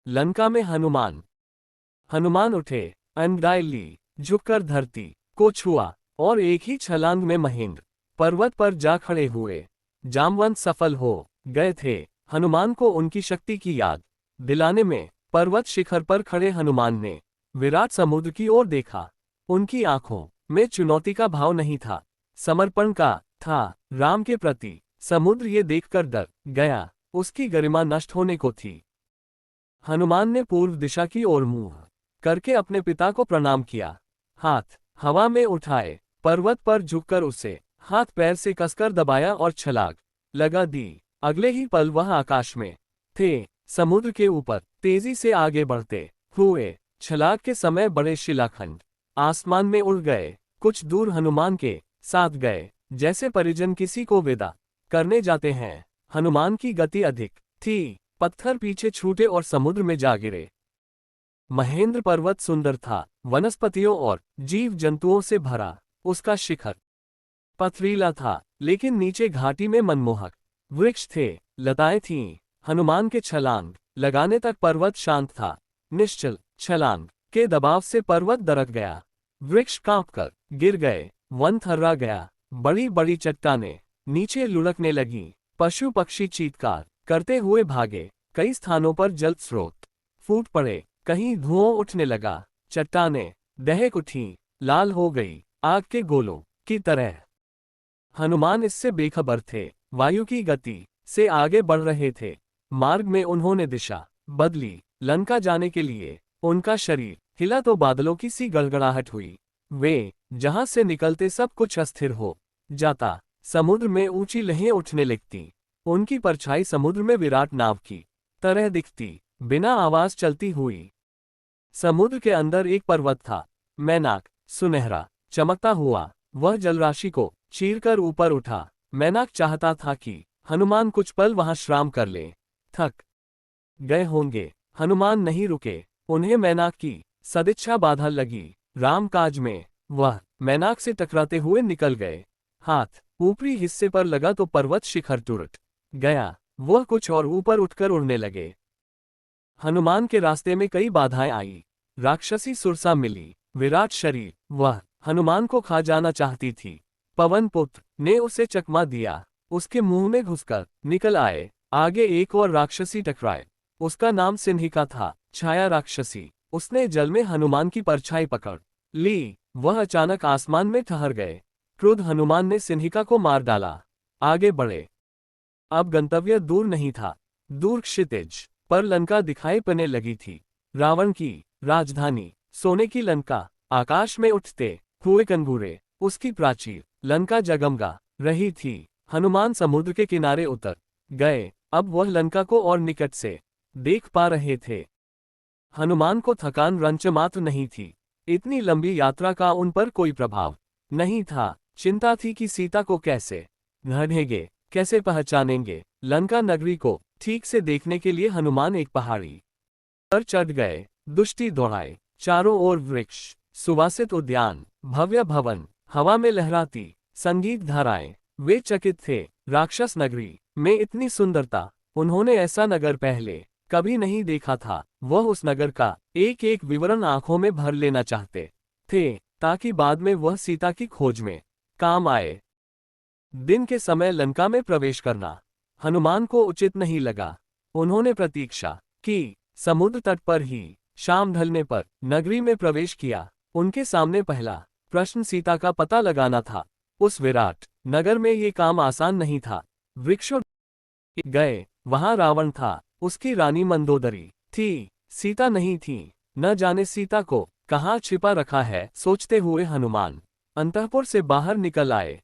लंका में हनुमान। हनुमान उठे, अंडाई ली, झुककर धरती को छुआ और एक ही छलांग में महेंद्र पर्वत पर जा खड़े हुए। जामवंत सफल हो गए थे। हनुमान को उनकी शक्ति की याद दिलाने में पर्वत शिखर पर खड़े हनुमान ने विराट समुद्र की ओर देखा। उनकी आंखों में चुनौती का भाव नहीं था, समर्पण का था राम के प्रति। समुद्र ये देखकर डर गया, उसकी गरिमा नष्ट होने को थी। हनुमान ने पूर्व दिशा की ओर मुंह करके अपने पिता को प्रणाम किया। हाथ हवा में उठाए, पर्वत पर झुककर उसे हाथ पैर से कसकर दबाया और छलांग लगा दी। अगले ही पल वह आकाश में थे, समुद्र के ऊपर तेजी से आगे बढ़ते हुए। छलांग के समय बड़े शिलाखंड आसमान में उड़ गए। कुछ दूर हनुमान के साथ गए, जैसे परिजन किसी को विदा करने जाते हैं। हनुमान की गति अधिक थी, पत्थर पीछे छूटे और समुद्र में जा गिरे। महेंद्र पर्वत सुंदर था, वनस्पतियों और जीव जंतुओं से भरा। उसका शिखर पथरीला था, लेकिन नीचे घाटी में मनमोहक वृक्ष थे, लताएं थीं। हनुमान के छलांग लगाने तक पर्वत शांत था। निश्चल छलांग के दबाव से पर्वत दरक गया। वृक्ष कांपकर गिर गए, वन थर्रा गया। बड़ी बड़ी चट्टानें नीचे लुढ़कने लगीं। पशु पक्षी चीत्कार करते हुए भागे। कई स्थानों पर जल स्रोत फूट पड़े, कहीं धुआं उठने लगा। चट्टानें दहक उठीं, लाल हो गई, आग के गोलों की तरह। हनुमान इससे बेखबर थे, वायु की गति से आगे बढ़ रहे थे। मार्ग में उन्होंने दिशा बदली, लंका जाने के लिए। उनका शरीर हिला तो बादलों की सी गड़गड़ाहट हुई। वे जहां से निकलते सब कुछ अस्थिर हो जाता। समुद्र में ऊंची लहरें उठने लगती। उनकी परछाई समुद्र में विराट नाव की तरह दिखती, बिना आवाज चलती हुई। समुद्र के अंदर एक पर्वत था, मैनाक, सुनहरा चमकता हुआ। वह जलराशि को चीरकर ऊपर उठा। मैनाक चाहता था कि हनुमान कुछ पल वहां श्राम कर ले। थक गए होंगे। हनुमान नहीं रुके। उन्हें मैनाक की सदिच्छा बाधा लगी। राम काज में वह मैनाक से टकराते हुए निकल गए। हाथ ऊपरी हिस्से पर लगा तो पर्वत शिखर टूट गया। वह कुछ और ऊपर उठकर उड़ने लगे। हनुमान के रास्ते में कई बाधाएं आई। राक्षसी सुरसा मिली, विराट शरीर। वह हनुमान को खा जाना चाहती थी। पवन पुत्र ने उसे चकमा दिया, उसके मुंह में घुसकर निकल आए। आगे एक और राक्षसी टकराए, उसका नाम सिंहिका था, छाया राक्षसी। उसने जल में हनुमान की परछाई पकड़ ली। वह अचानक आसमान में ठहर गए। क्रुद्ध हनुमान ने सिंहिका को मार डाला। आगे बढ़े। अब गंतव्य दूर नहीं था। दूर क्षितिज पर लंका दिखाई पड़ने लगी थी। रावण की राजधानी, सोने की लंका। आकाश में उठते हुए कंगूरे, उसकी प्राचीर। लंका जगमगा रही थी। हनुमान समुद्र के किनारे उतर गए। अब वह लंका को और निकट से देख पा रहे थे। हनुमान को थकान रंच मात्र नहीं थी। इतनी लंबी यात्रा का उन पर कोई प्रभाव नहीं था। चिंता थी कि सीता को कैसे ढूंढेंगे, कैसे पहचानेंगे। लंका नगरी को ठीक से देखने के लिए हनुमान एक पहाड़ी पर चढ़ गए। दुष्टि दौड़ाए, चारों ओर वृक्ष, सुवासित उद्यान, भव्य भवन, हवा में लहराती संगीत धाराएं। वे चकित थे। राक्षस नगरी में इतनी सुंदरता, उन्होंने ऐसा नगर पहले कभी नहीं देखा था। वह उस नगर का एक एक विवरण आंखों में भर लेना चाहते थे, ताकि बाद में वह सीता की खोज में काम आए। दिन के समय लंका में प्रवेश करना हनुमान को उचित नहीं लगा। उन्होंने प्रतीक्षा की। समुद्र तट पर ही शाम ढलने पर नगरी में प्रवेश किया। उनके सामने पहला प्रश्न सीता का पता लगाना था। उस विराट नगर में ये काम आसान नहीं था। वृक्षों गए, वहां रावण था, उसकी रानी मंदोदरी थी, सीता नहीं थी। न जाने सीता को कहाँ छिपा रखा है। सोचते हुए हनुमान अंतःपुर से बाहर निकल आए।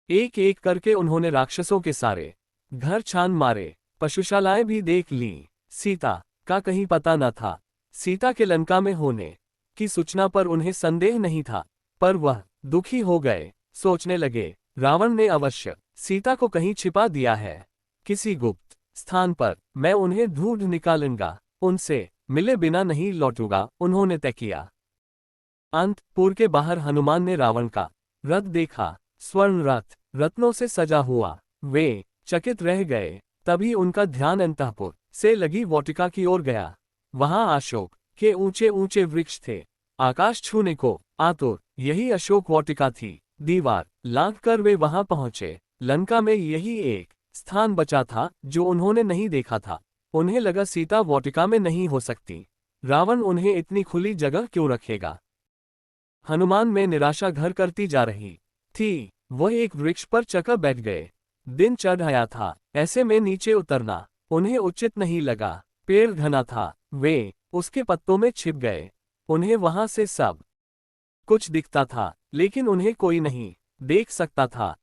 एक एक करके उन्होंने राक्षसों के सारे घर छान मारे, पशुशालाएं भी देख लीं। सीता का कहीं पता न था। सीता के लंका में होने की सूचना पर उन्हें संदेह नहीं था, पर वह दुखी हो गए। सोचने लगे, रावण ने अवश्य सीता को कहीं छिपा दिया है, किसी गुप्त स्थान पर। मैं उन्हें ढूंढ निकालूंगा, उनसे मिले बिना नहीं लौटूंगा, उन्होंने तय किया। अंतपुर के बाहर हनुमान ने रावण का रथ देखा, स्वर्ण रथ, रत्नों से सजा हुआ। वे चकित रह गए। तभी उनका ध्यान अंतःपुर से लगी वाटिका की ओर गया। वहां अशोक के ऊंचे ऊंचे वृक्ष थे, आकाश छूने को आतुर। यही अशोक वाटिका थी। दीवार लांघ कर वे वहां पहुंचे। लंका में यही एक स्थान बचा था जो उन्होंने नहीं देखा था। उन्हें लगा सीता वाटिका में नहीं हो सकती। रावण उन्हें इतनी खुली जगह क्यों रखेगा। हनुमान में निराशा घर करती जा रही थी। वह एक वृक्ष पर चकर बैठ गए। दिन चढ़ आया था, ऐसे में नीचे उतरना उन्हें उचित नहीं लगा। पेड़ घना था, वे उसके पत्तों में छिप गए। उन्हें वहां से सब कुछ दिखता था, लेकिन उन्हें कोई नहीं देख सकता था।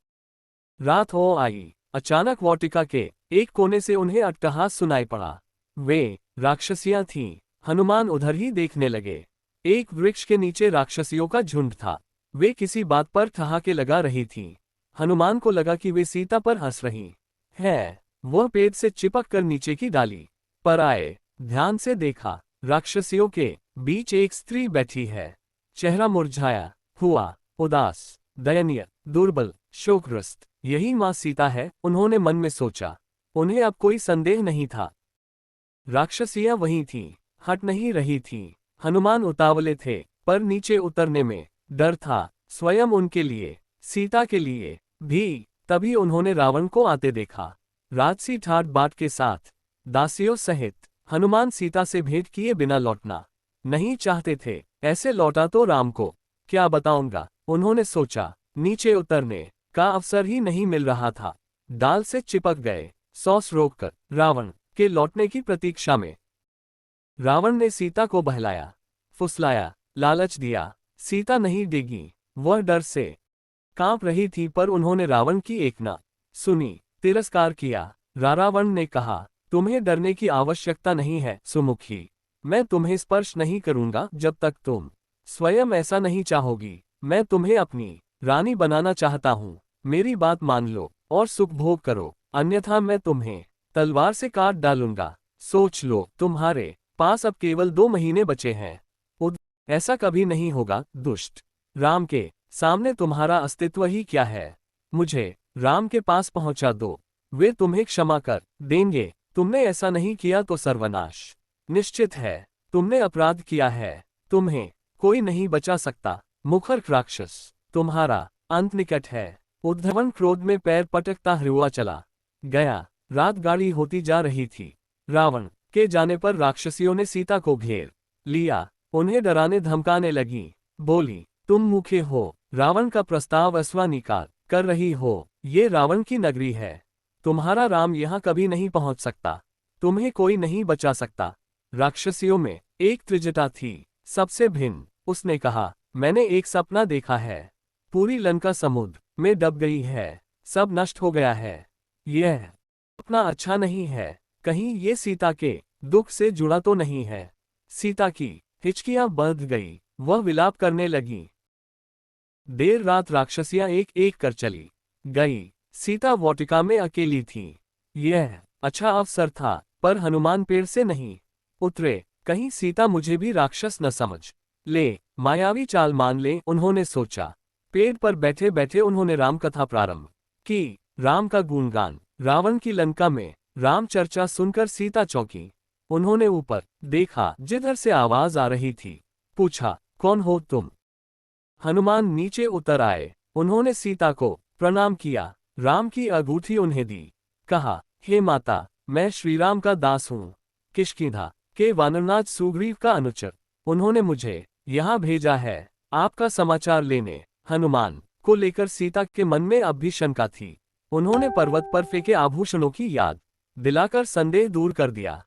रात हो आई। अचानक वाटिका के एक कोने से उन्हें अट्टहास सुनाई पड़ा। वे राक्षसियां थीं। हनुमान उधर ही देखने लगे। एक वृक्ष के नीचे राक्षसियों का झुंड था। वे किसी बात पर ठहाके लगा रही थीं। हनुमान को लगा कि वे सीता पर हंस रही हैं। वह पेड़ से चिपक कर नीचे की डाली पर आए। ध्यान से देखा, राक्षसियों के बीच एक स्त्री बैठी है। चेहरा मुरझाया हुआ, उदास, दयनीय, दुर्बल, शोकग्रस्त। यही मां सीता है, उन्होंने मन में सोचा। उन्हें अब कोई संदेह नहीं था। राक्षसियां वहीं थीं, हट नहीं रही थीं। हनुमान उतावले थे, पर नीचे उतरने में डर था, स्वयं उनके लिए, सीता के लिए भी। तभी उन्होंने रावण को आते देखा, राजसी ठाट बाट के साथ, दासियों सहित। हनुमान सीता से भेंट किए बिना लौटना नहीं चाहते थे। ऐसे लौटा तो राम को क्या बताऊंगा, उन्होंने सोचा। नीचे उतरने का अवसर ही नहीं मिल रहा था। डाल से चिपक गए, सॉस रोककर रावण के लौटने की प्रतीक्षा में। रावण ने सीता को बहलाया, फुसलाया, लालच दिया। सीता नहीं डिगी। वह डर से कांप रही थी, पर उन्होंने रावण की एक न सुनी, तिरस्कार किया। रावण ने कहा, तुम्हें डरने की आवश्यकता नहीं है सुमुखी। मैं तुम्हें स्पर्श नहीं करूंगा जब तक तुम स्वयं ऐसा नहीं चाहोगी। मैं तुम्हें अपनी रानी बनाना चाहता हूँ। मेरी बात मान लो और सुख भोग करो, अन्यथा मैं तुम्हें तलवार से काट डालूंगा। सोच लो, तुम्हारे पास अब केवल 2 महीने बचे हैं। ऐसा कभी नहीं होगा। दुष्ट राम के सामने तुम्हारा अस्तित्व ही क्या है। मुझे राम के पास पहुंचा दो, वे तुम्हें क्षमा कर देंगे। तुमने ऐसा नहीं किया तो सर्वनाश निश्चित है। तुमने अपराध किया है, तुम्हें कोई नहीं बचा सकता। मुखर राक्षस, तुम्हारा अंत निकट है। उद्धवन क्रोध में पैर पटकता हुआ चला गया। रात गाढ़ी होती जा रही थी। रावण के जाने पर राक्षसियों ने सीता को घेर लिया। उन्हें डराने धमकाने लगी। बोली, तुम भूखे हो, रावण का प्रस्ताव अस्वीकार कर रही हो। ये रावण की नगरी है, तुम्हारा राम यहाँ कभी नहीं पहुंच सकता। तुम्हें कोई नहीं बचा सकता। राक्षसियों में एक त्रिजटा थी, सबसे भिन्न। उसने कहा, मैंने एक सपना देखा है। पूरी लंका समुद्र में डूब गई है, सब नष्ट हो गया है। यह सपना अच्छा नहीं है। कहीं ये सीता के दुख से जुड़ा तो नहीं है। सीता की हिचकियां बढ़ गई, वह विलाप करने लगी। देर रात राक्षसियां एक एक कर चली गई। सीता वाटिका में अकेली थी। यह अच्छा अवसर था, पर हनुमान पेड़ से नहीं उतरे। कहीं सीता मुझे भी राक्षस न समझ ले, मायावी चाल मान ले, उन्होंने सोचा। पेड़ पर बैठे बैठे उन्होंने राम कथा प्रारंभ की। राम का गुणगान। रावण की लंका में राम चर्चा सुनकर सीता चौंकी। उन्होंने ऊपर देखा, जिधर से आवाज आ रही थी। पूछा, कौन हो तुम। हनुमान नीचे उतर आए। उन्होंने सीता को प्रणाम किया, राम की अंगूठी उन्हें दी। कहा, हे माता, मैं श्रीराम का दास हूँ, किष्किंधा के वानरनाथ सुग्रीव का अनुचर। उन्होंने मुझे यहाँ भेजा है आपका समाचार लेने। हनुमान को लेकर सीता के मन में अब भी शंका थी। उन्होंने पर्वत पर फेंके आभूषणों की याद दिलाकर संदेह दूर कर दिया।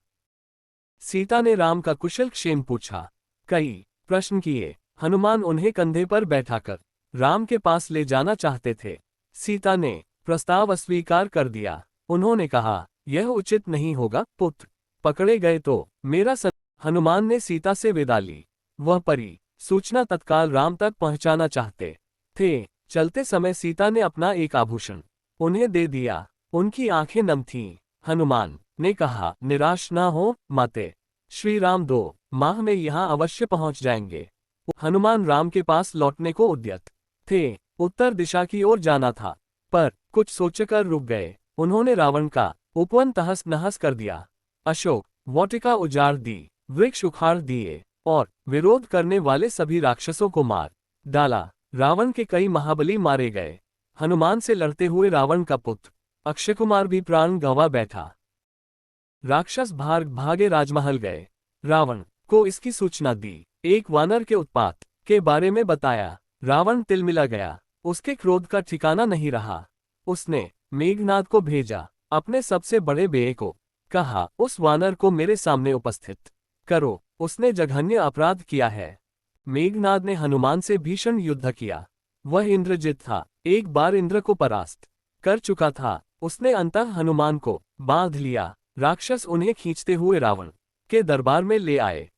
सीता ने राम का कुशल क्षेम पूछा, कई प्रश्न किए। हनुमान उन्हें कंधे पर बैठाकर राम के पास ले जाना चाहते थे। सीता ने प्रस्ताव अस्वीकार कर दिया। उन्होंने कहा, यह उचित नहीं होगा, पुत्र पकड़े गए तो मेरा हनुमान ने सीता से विदा ली। वह परी सूचना तत्काल राम तक पहुंचाना चाहते थे। चलते समय सीता ने अपना एक आभूषण उन्हें दे दिया। उनकी आंखें नम थीं। हनुमान ने कहा, निराश ना हो माते, श्री राम 2 माह में यहाँ अवश्य पहुंच जाएंगे। हनुमान राम के पास लौटने को उद्यत थे। उत्तर दिशा की ओर जाना था, पर कुछ सोचकर रुक गए। उन्होंने रावण का उपवन तहस नहस कर दिया। अशोक वाटिका उजाड़ दी, वृक्ष उखाड़ दिए और विरोध करने वाले सभी राक्षसों को मार डाला। रावण के कई महाबली मारे गए। हनुमान से लड़ते हुए रावण का पुत्र अक्षय कुमार भी प्राण गंवा बैठा। राक्षस भागे राजमहल गए। रावण को इसकी सूचना दी। एक वानर के उत्पात के बारे में बताया। रावण तिलमिला गया। उसके क्रोध का ठिकाना नहीं रहा। उसने मेघनाद को भेजा। अपने सबसे बड़े बेटे को कहा, उस वानर को मेरे सामने उपस्थित करो, उसने जघन्य अपराध किया है। मेघनाद ने हनुमान से भीषण युद्ध किया। वह इंद्रजित था, एक बार इंद्र को परास्त कर चुका था। उसने अंततः हनुमान को बांध लिया। राक्षस उन्हें खींचते हुए रावण के दरबार में ले आए।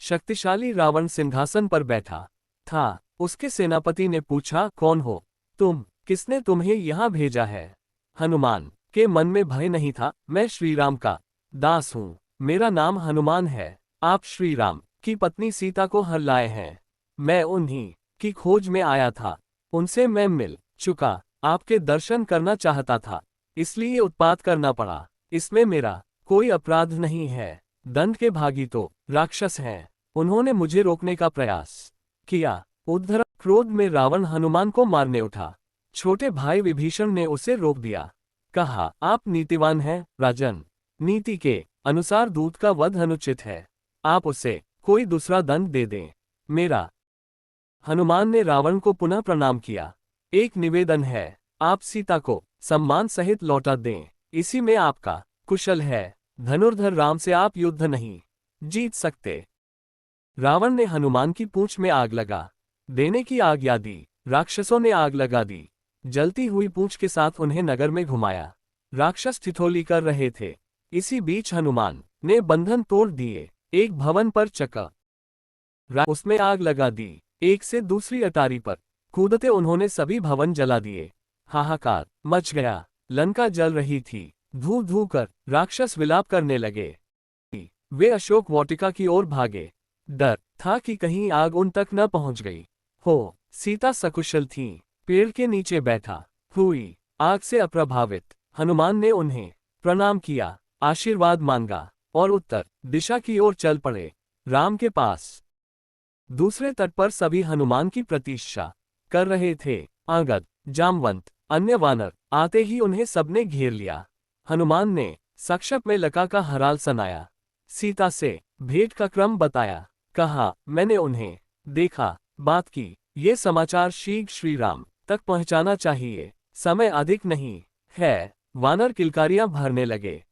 शक्तिशाली रावण सिंहासन पर बैठा था। उसके सेनापति ने पूछा, कौन हो तुम? किसने तुम्हें यहाँ भेजा है? हनुमान के मन में भय नहीं था। मैं श्रीराम का दास हूँ। मेरा नाम हनुमान है। आप श्रीराम की पत्नी सीता को हर लाए हैं। मैं उन्हीं की खोज में आया था। उनसे मैं मिल चुका। आपके दर्शन करना चाहता था, इसलिए उत्पात करना पड़ा। इसमें मेरा कोई अपराध नहीं है। दंड के भागी तो राक्षस हैं। उन्होंने मुझे रोकने का प्रयास किया। उद्धर क्रोध में रावण हनुमान को मारने उठा। छोटे भाई विभीषण ने उसे रोक दिया। कहा, आप नीतिवान हैं राजन। नीति के अनुसार दूत का वध अनुचित है। आप उसे कोई दूसरा दंड दे दें। मेरा हनुमान ने रावण को पुनः प्रणाम किया। एक निवेदन है, आप सीता को सम्मान सहित लौटा दें। इसी में आपका कुशल है। धनुर्धर राम से आप युद्ध नहीं जीत सकते। रावण ने हनुमान की पूंछ में आग लगा देने की आज्ञा दी। राक्षसों ने आग लगा दी। जलती हुई पूंछ के साथ उन्हें नगर में घुमाया। राक्षस ठिठोली कर रहे थे। इसी बीच हनुमान ने बंधन तोड़ दिए। एक भवन पर चका उसमें आग लगा दी। एक से दूसरी अटारी पर कूदते उन्होंने सभी भवन जला दिए। हाहाकार मच गया। लंका जल रही थी। धू धू कर राक्षस विलाप करने लगे। वे अशोक वाटिका की ओर भागे। डर था कि कहीं आग उन तक न पहुंच गई हो। सीता सकुशल थीं। पेड़ के नीचे बैठा हुई आग से अप्रभावित हनुमान ने उन्हें प्रणाम किया, आशीर्वाद मांगा और उत्तर दिशा की ओर चल पड़े, राम के पास। दूसरे तट पर सभी हनुमान की प्रतीक्षा कर रहे थे। अंगद, जामवंत, अन्य वानर आते ही उन्हें सबने घेर लिया। हनुमान ने सक्षप में लंका का हराल सुनाया। सीता से भेंट का क्रम बताया। कहा, मैंने उन्हें देखा, बात की। ये समाचार शीघ्र श्री राम तक पहुंचाना चाहिए। समय अधिक नहीं है। वानर किलकारियां भरने लगे।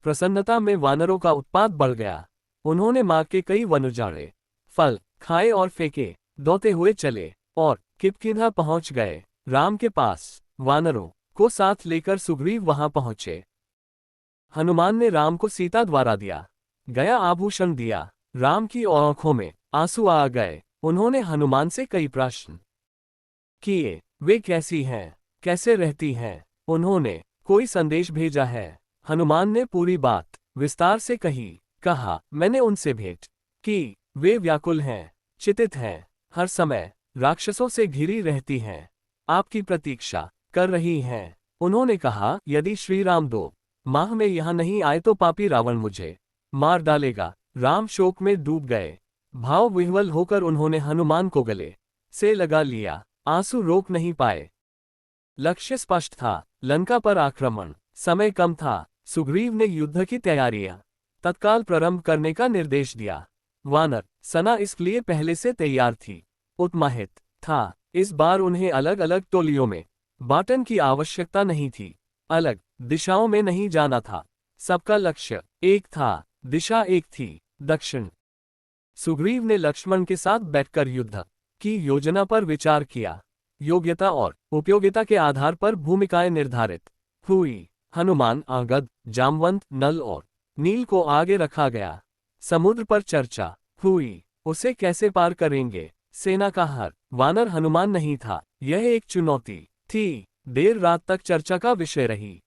प्रसन्नता में वानरों का उत्पात बढ़ गया। उन्होंने मार्ग के कई वन उजाड़े, फल खाए और फेंके, दौड़ते हुए चले और किपकिधा पहुंच गए राम के पास। वानरों को साथ लेकर सुग्रीव वहां पहुंचे। हनुमान ने राम को सीता द्वारा दिया गया आभूषण दिया। राम की आंखों में आंसू आ गए। उन्होंने हनुमान से कई प्रश्न किए। वे कैसी हैं, कैसे रहती हैं, उन्होंने कोई संदेश भेजा है? हनुमान ने पूरी बात विस्तार से कही। कहा, मैंने उनसे भेंट की। वे व्याकुल हैं, चिंतित हैं, हर समय राक्षसों से घिरी रहती हैं, आपकी प्रतीक्षा कर रही हैं। उन्होंने कहा, यदि श्री राम 2 माह में यहाँ नहीं आए तो पापी रावण मुझे मार डालेगा। राम शोक में डूब गए। भाव विह्वल होकर उन्होंने हनुमान को गले से लगा लिया। आंसू रोक नहीं पाए। लक्ष्य स्पष्ट था, लंका पर आक्रमण। समय कम था। सुग्रीव ने युद्ध की तैयारियां तत्काल प्रारंभ करने का निर्देश दिया। वानर सेना इसलिए पहले से तैयार थी। उत्माहित था। इस बार उन्हें अलग अलग टोलियों में बांटने की आवश्यकता नहीं थी। अलग दिशाओं में नहीं जाना था। सबका लक्ष्य एक था, दिशा एक थी, दक्षिण। सुग्रीव ने लक्ष्मण के साथ बैठकर युद्ध की योजना पर विचार किया। योग्यता और उपयोगिता के आधार पर भूमिकाएं निर्धारित हुई। हनुमान, अंगद, जामवंत, नल और नील को आगे रखा गया। समुद्र पर चर्चा हुई। उसे कैसे पार करेंगे? सेना का हर वानर हनुमान नहीं था। यह एक चुनौती थी। देर रात तक चर्चा का विषय रही।